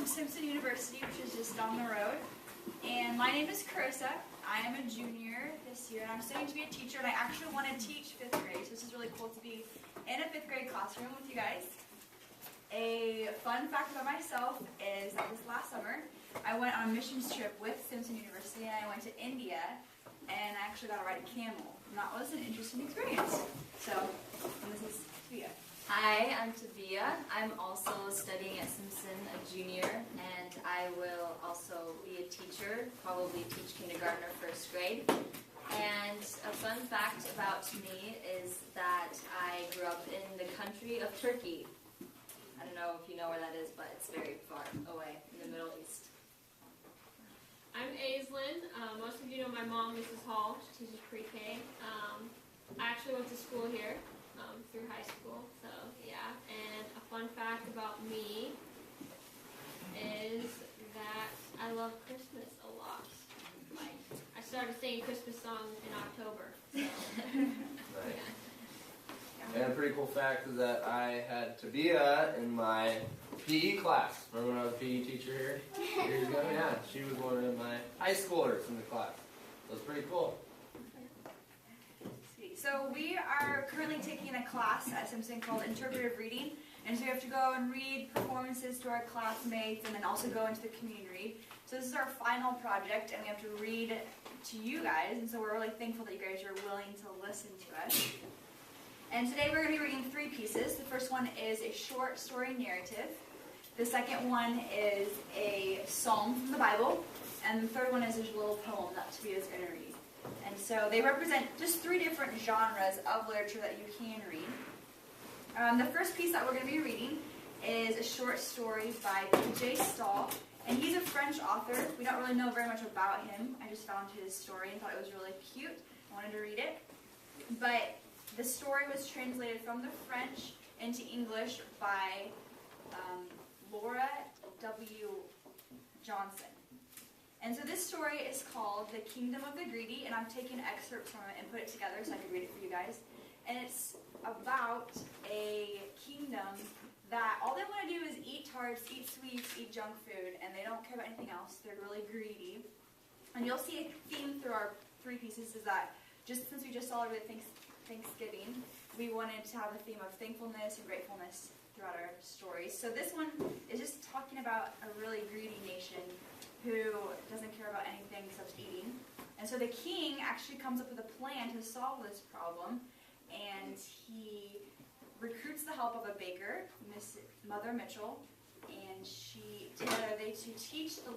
from Simpson University, which is just down the road. And my name is Carissa. I am a junior this year, and I'm studying to be a teacher, and I actually want to teach 5th grade, so this is really cool to be in a 5th grade classroom with you guys. A fun fact about myself is that this last summer, I went on a missions trip with Simpson University, and I went to India, and I actually got to ride a camel. And that was an interesting experience. So, and this is Tabia. Hi, I'm Tabia. I'm also studying at Simpson, a junior, and I will also be a teacher, probably teach kindergarten or 1st grade. And a fun fact about me is that I grew up in the country of Turkey. I don't know if you know where that is, but it's very far away in the Middle East. I'm Aislinn. Most of you know my mom, Mrs. Hall. She teaches pre-K. I actually went to school here through high school, so yeah. And a fun fact about me is that I love Christmas a lot. Like, I started singing Christmas songs in October. So, Nice. Yeah. And a pretty cool fact is that I had Tabia in my PE class. Remember when I was a PE teacher here? Years ago? Yeah, she was one of my high schoolers in the class. So it's pretty cool. So we are currently taking a class at Simpson called Interpretive Reading, and so we have to go and read performances to our classmates and then also go into the community read. So this is our final project, and we have to read to you guys, and so we're really thankful that you guys are willing to listen to us. And today we're going to be reading 3 pieces. The first one is a short story narrative. The second one is a psalm from the Bible, and the third one is a little poem that Tabia is going to read. And so they represent just 3 different genres of literature that you can read. The first piece that we're going to be reading is a short story by P.J. Stahl, and he's a French author. We don't really know very much about him. I just found his story and thought it was really cute. I wanted to read it. But the story was translated from the French into English by Laura W. Johnson. And so this story is called The Kingdom of the Greedy, and I've taken excerpts from it and put it together so I can read it for you guys. And it's about a kingdom that all they want to do is eat tarts, eat sweets, eat junk food, and they don't care about anything else. They're really greedy. And you'll see a theme through our 3 pieces is that just since we just celebrated Thanksgiving, we wanted to have a theme of thankfulness and gratefulness throughout our stories. So this one is just talking about a really greedy nation who doesn't care about anything except eating. And so the king actually comes up with a plan to solve this problem, and he recruits the help of a baker, Miss Mother Mitchell, and together they teach a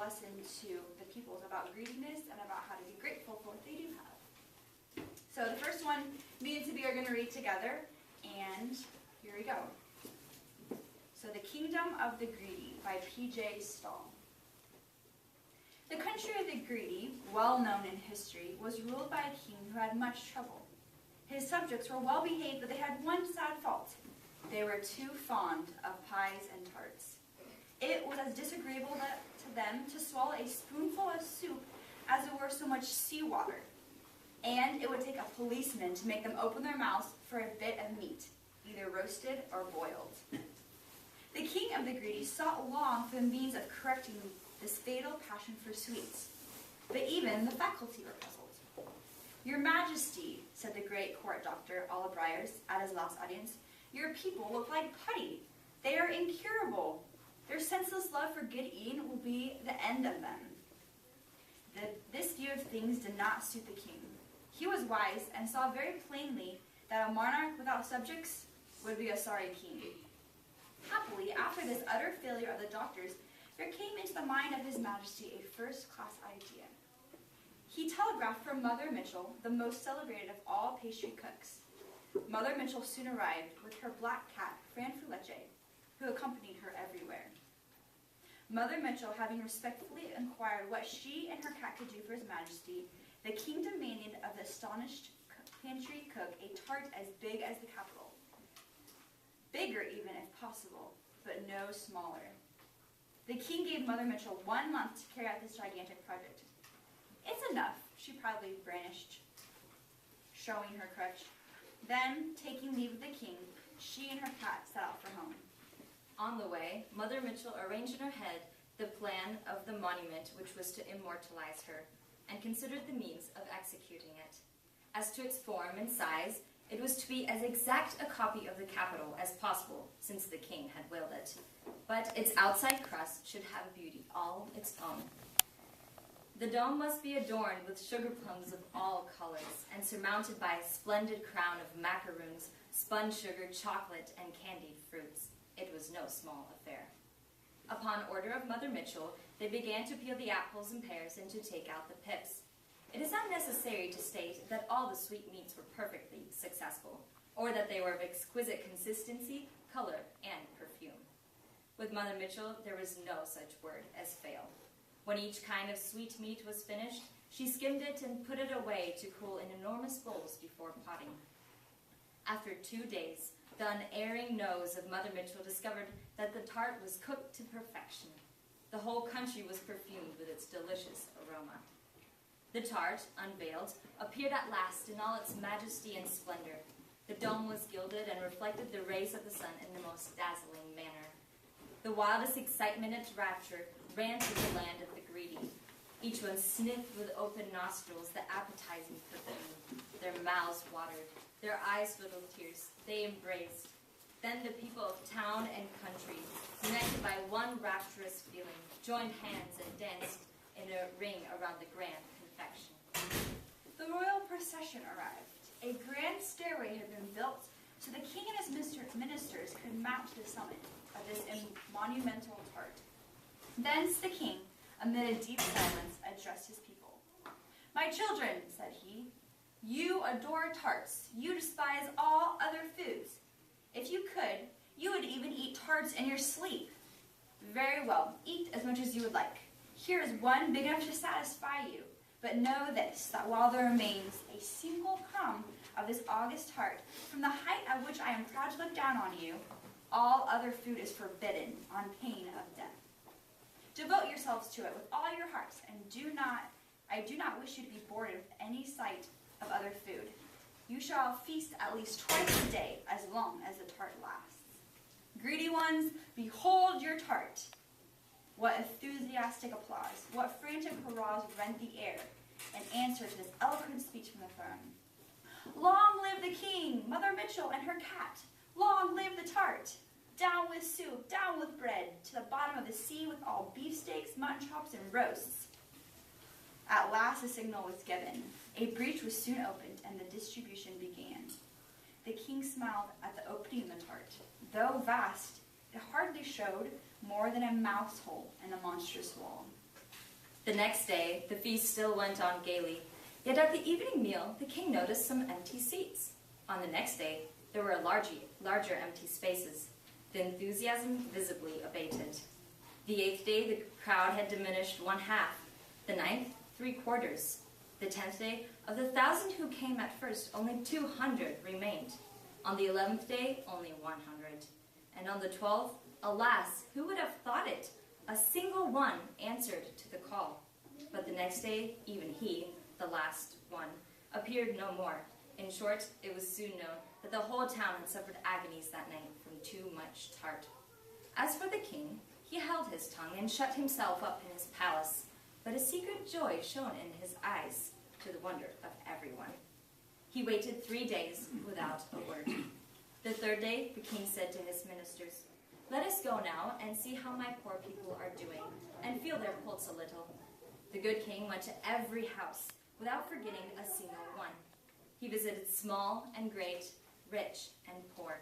lesson to the people about greediness and about how to be grateful for what they do have. So the first one, me and Tabia are going to read together, and here we go. So The Kingdom of the Greedy by P.J. Stahl. The country of the greedy, well known in history, was ruled by a king who had much trouble. His subjects were well behaved, but they had one sad fault. They were too fond of pies and tarts. It was as disagreeable to them to swallow a spoonful of soup as it were so much seawater. And it would take a policeman to make them open their mouths for a bit of meat, either roasted or boiled. The king of the greedy sought long for the means of correcting this fatal passion for sweets, but even the faculty were puzzled. "Your Majesty," said the great court doctor, Olibriers, at his last audience, "your people look like putty. They are incurable. Their senseless love for good eating will be the end of them." This view of things did not suit the king. He was wise and saw very plainly that a monarch without subjects would be a sorry king. Happily, after this utter failure of the doctors, there came into the mind of His Majesty a first-class idea. He telegraphed for Mother Mitchell, the most celebrated of all pastry cooks. Mother Mitchell soon arrived with her black cat, Fran Fruleche, who accompanied her everywhere. Mother Mitchell, having respectfully inquired what she and her cat could do for His Majesty, the king demanded of the astonished pantry cook a tart as big as the capital. Bigger even, if possible, but no smaller. The king gave Mother Mitchell 1 month to carry out this gigantic project. "It's enough," she proudly brandished, showing her crutch. Then, taking leave of the king, she and her cat set out for home. On the way, Mother Mitchell arranged in her head the plan of the monument which was to immortalize her, and considered the means of executing it. As to its form and size, it was to be as exact a copy of the Capitol as possible, since the king had willed it. But its outside crust should have a beauty all its own. The dome must be adorned with sugar plums of all colors, and surmounted by a splendid crown of macaroons, spun sugar, chocolate, and candied fruits. It was no small affair. Upon order of Mother Mitchell, they began to peel the apples and pears and to take out the pips. It is unnecessary to state that all the sweetmeats were perfectly successful, or that they were of exquisite consistency, color, and perfume. With Mother Mitchell, there was no such word as fail. When each kind of sweetmeat was finished, she skimmed it and put it away to cool in enormous bowls before potting. After 2 days, the unerring nose of Mother Mitchell discovered that the tart was cooked to perfection. The whole country was perfumed with its delicious aroma. The tart, unveiled, appeared at last in all its majesty and splendor. The dome was gilded and reflected the rays of the sun in the most dazzling manner. The wildest excitement and rapture ran through the land of the greedy. Each one sniffed with open nostrils the appetizing perfume. Their mouths watered, their eyes filled with tears. They embraced. Then the people of town and country, united by one rapturous feeling, joined hands and danced in a ring around the grand confection. The royal procession arrived. A grand stairway had been built so the king and his ministers could mount to the summit of this monumental tart. Thence the king, amid a deep silence, addressed his people. "My children," said he, "you adore tarts. You despise all other foods. If you could, you would even eat tarts in your sleep. Very well, eat as much as you would like. Here is one big enough to satisfy you. But know this, that while there remains a single crumb of this august tart, from the height at which I am proud to look down on you, all other food is forbidden on pain of death. Devote yourselves to it with all your hearts, and I do not wish you to be bored with any sight of other food. You shall feast at least twice a day, as long as the tart lasts. Greedy ones, behold your tart." What enthusiastic applause, what frantic hurrahs rent the air in answer to this eloquent speech from the throne. "Long live the king, Mother Mitchell and her cat! Long live the tart! Down with soup, down with bread, to the bottom of the sea with all beefsteaks, mutton chops, and roasts." At last the signal was given. A breach was soon opened, and the distribution began. The king smiled at the opening of the tart. Though vast, it hardly showed more than a mouse hole in a monstrous wall. The next day, the feast still went on gaily, yet at the evening meal, the king noticed some empty seats. On the next day, there were larger empty spaces. The enthusiasm visibly abated. The 8th day, the crowd had diminished 1/2. The 9th, 3/4. The 10th day, of the 1,000 who came at first, only 200 remained. On the 11th day, only 100. And on the 12th, alas, who would have thought it? A single one answered to the call. But the next day, even he, the last one, appeared no more. In short, it was soon known that the whole town had suffered agonies that night from too much tart. As for the king, he held his tongue and shut himself up in his palace, but a secret joy shone in his eyes, to the wonder of everyone. He waited 3 days without a word. The 3rd day, the king said to his ministers, "Let us go now and see how my poor people are doing, and feel their pulse a little." The good king went to every house, without forgetting a single one. He visited small and great, rich and poor.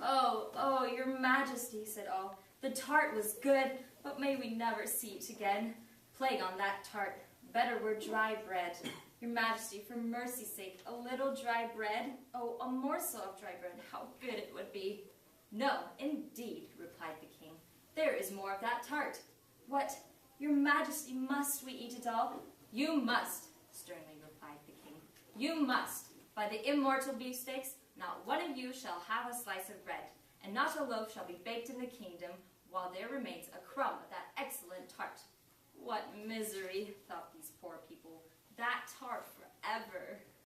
Oh, your majesty," said all, "the tart was good, but may we never see it again. Plague on that tart. Better were dry bread. Your majesty, for mercy's sake, a little dry bread? Oh, a morsel of dry bread, how good it would be." "No, indeed," replied the king. "There is more of that tart." "What, your majesty, must we eat it all?" "You must," sternly replied the king. "You must. By the immortal beefsteaks, not one of you shall have a slice of bread, and not a loaf shall be baked in the kingdom while there remains a crumb of that excellent tart." What misery, thought these poor people, that tart forever.